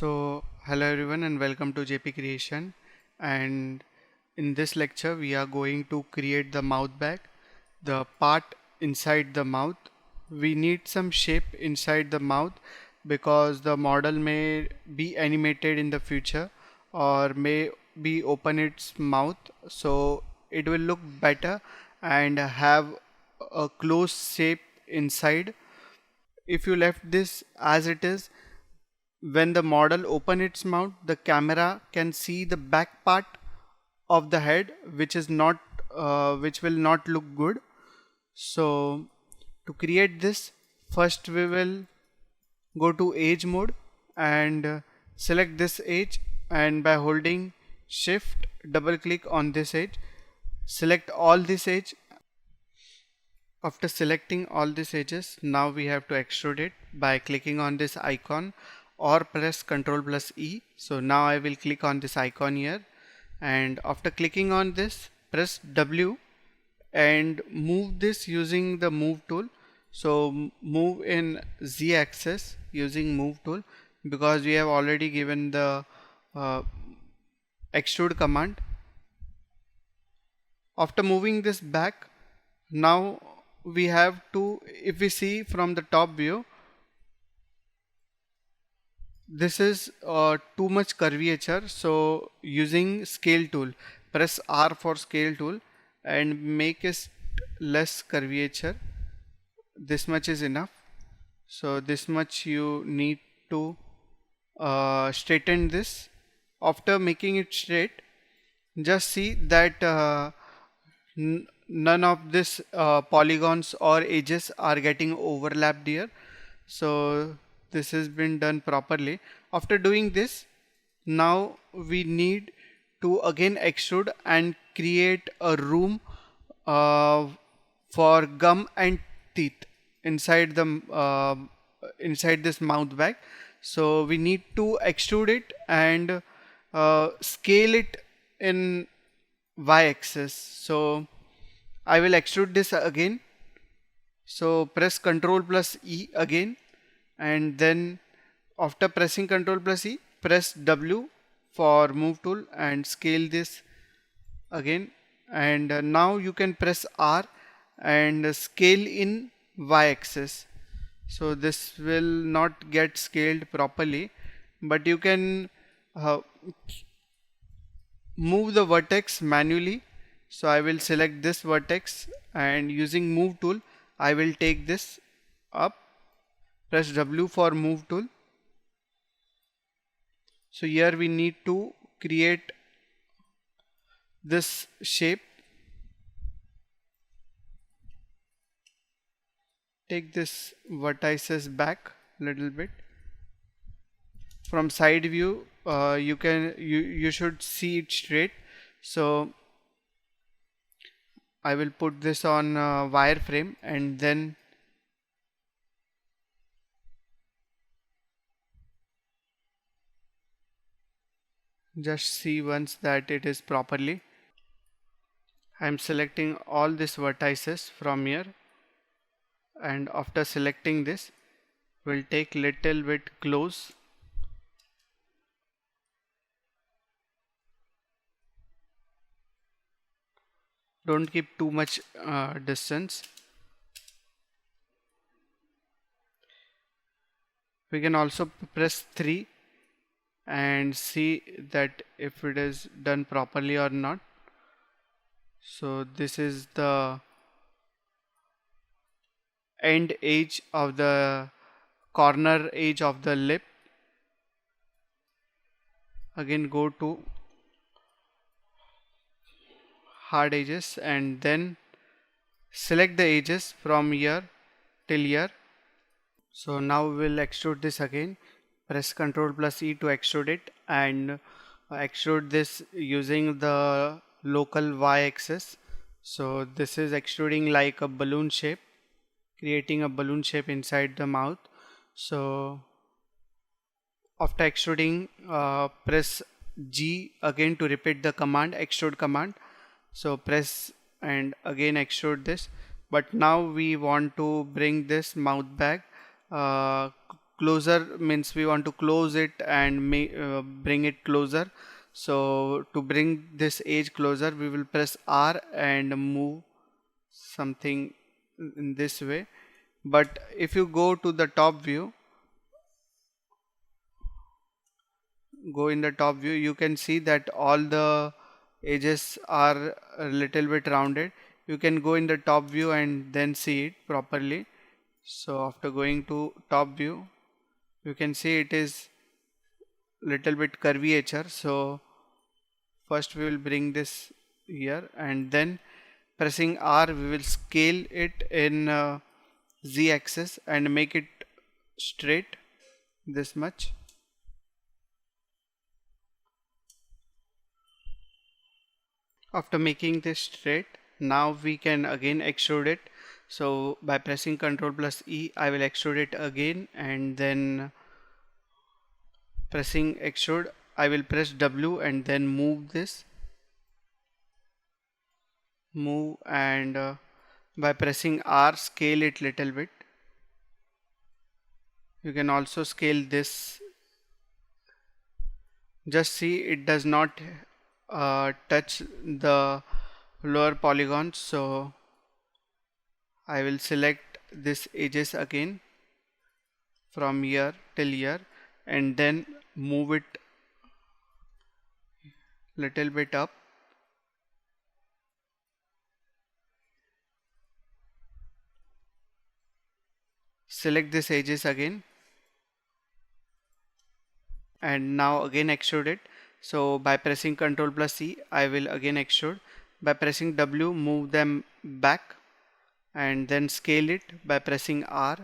Hello everyone and welcome to JP Creation. And in this lecture, we are going to create the mouth bag, the part inside the mouth. We need some shape inside the mouth because the model may be animated in the future or may be open its mouth, so it will look better and have a close shape inside. If you left this as it is, when the model open its mouth, the camera can see the back part of the head, which will not look good. So to create this, first we will go to edge mode and select this edge, and by holding shift double click on this edge, select all this edge. After selecting all these edges, now we have to extrude it by clicking on this icon or press Ctrl plus E. So now I will click on this icon here, and after clicking on this, press W and move this using the move tool. So move in Z axis using move tool, because we have already given the extrude command. After moving this back, now we have to, if we see from the top view, this is too much curvature. So using scale tool, press R for scale tool and make it less curvature. This much is enough. So this much you need to straighten this. After making it straight, just see that none of this polygons or edges are getting overlapped here. So this has been done properly. After doing this, now we need to again extrude and create a room for gum and teeth inside the inside this mouth bag. So we need to extrude it and scale it in y-axis. So I will extrude this again. So press Ctrl plus E again, and then after pressing Ctrl plus E, press W for move tool and scale this again. And now you can press R and scale in y-axis. So this will not get scaled properly, but you can move the vertex manually. So I will select this vertex and using move tool I will take this up, press W for move tool. So here we need to create this shape. Take this vertices back a little bit. From side view, you should see it straight. So I will put this on wireframe and then just see once that it is properly. I am selecting all these vertices from here, and after selecting this, we'll take little bit close. Don't keep too much distance. We can also press 3 and see that if it is done properly or not. So this is the end edge of the corner edge of the lip. Again go to hard edges and then select the edges from here till here. So now we'll extrude this again. Press Ctrl plus E to extrude it and extrude this using the local y-axis. So this is extruding like a balloon shape, creating a balloon shape inside the mouth. So after extruding, press G again to repeat the command, extrude command. So press and again extrude this, but now we want to bring this mouth bag closer means we want to close it and bring it closer. So to bring this edge closer, we will press R and move something in this way. But if you go to the top view, you can see that all the edges are a little bit rounded. You can go in the top view and then see it properly. So after going to top view, you can see it is little bit curvature. So first we will bring this here, and then pressing R we will scale it in Z axis and make it straight this much. After making this straight, now we can again extrude it. So by pressing Ctrl plus E, I will extrude it again, and then pressing extrude, I will press W and then move this. And by pressing R, scale it little bit. You can also scale this. Just see it does not touch the lower polygons, so I will select this edges again from here till here and then move it little bit up. Select this edges again and now again extrude it. So by pressing Ctrl plus C, I will again extrude. By pressing W, move them back and then scale it by pressing R.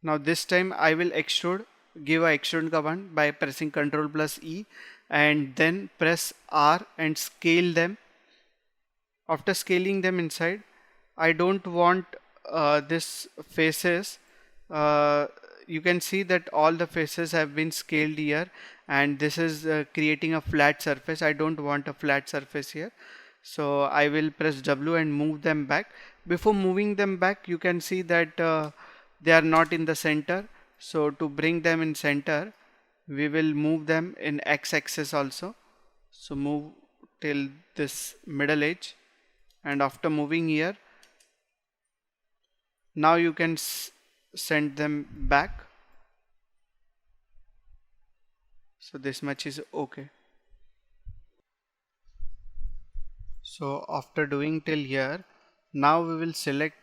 Now this time I will extrude, give a extrude command by pressing Ctrl plus E and then press R and scale them. After scaling them inside, I don't want this faces. You can see that all the faces have been scaled here, and this is creating a flat surface. I don't want a flat surface here. So I will press W and move them back. Before moving them back, you can see that they are not in the center. So to bring them in center, we will move them in X axis also. So move till this middle edge, and after moving here, now you can send them back. So this much is okay. So after doing till here, now we will select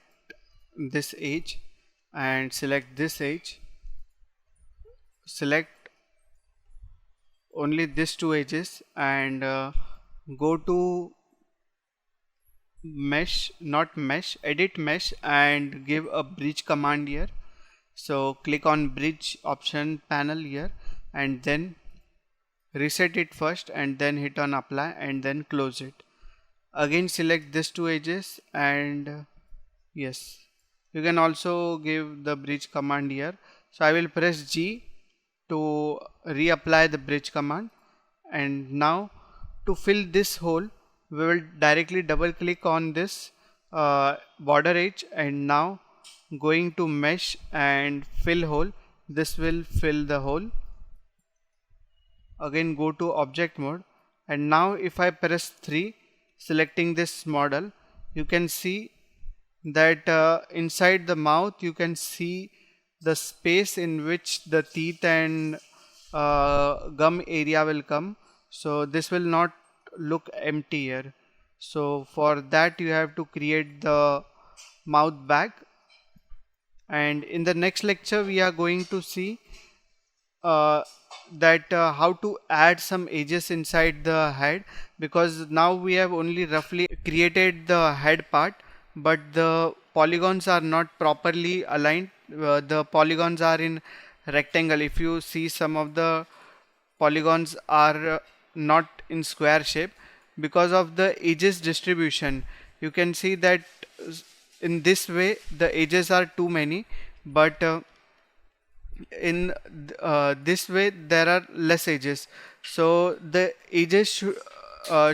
this edge and select this edge. Select only these two edges and go to mesh, not mesh, edit mesh and give a bridge command here. So click on bridge option panel here and then reset it first and then hit on apply and then close it. Again select these two edges and yes, you can also give the bridge command here. So I will press G to reapply the bridge command, and now to fill this hole we will directly double click on this border edge and now going to mesh and fill hole. This will fill the hole. Again go to object mode, and now if I press 3 selecting this model, you can see that inside the mouth you can see the space in which the teeth and gum area will come. So this will not look empty here. So for that you have to create the mouth bag, and in the next lecture we are going to see how to add some edges inside the head, because now we have only roughly created the head part but the polygons are not properly aligned. The polygons are in rectangle. If you see, some of the polygons are not in square shape because of the edges distribution. You can see that in this way the edges are too many, but in this way there are less edges. So the edges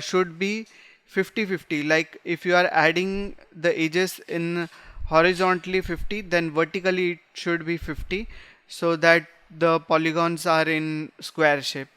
should be 50-50. Like if you are adding the edges in horizontally 50, then vertically it should be 50, so that the polygons are in square shape.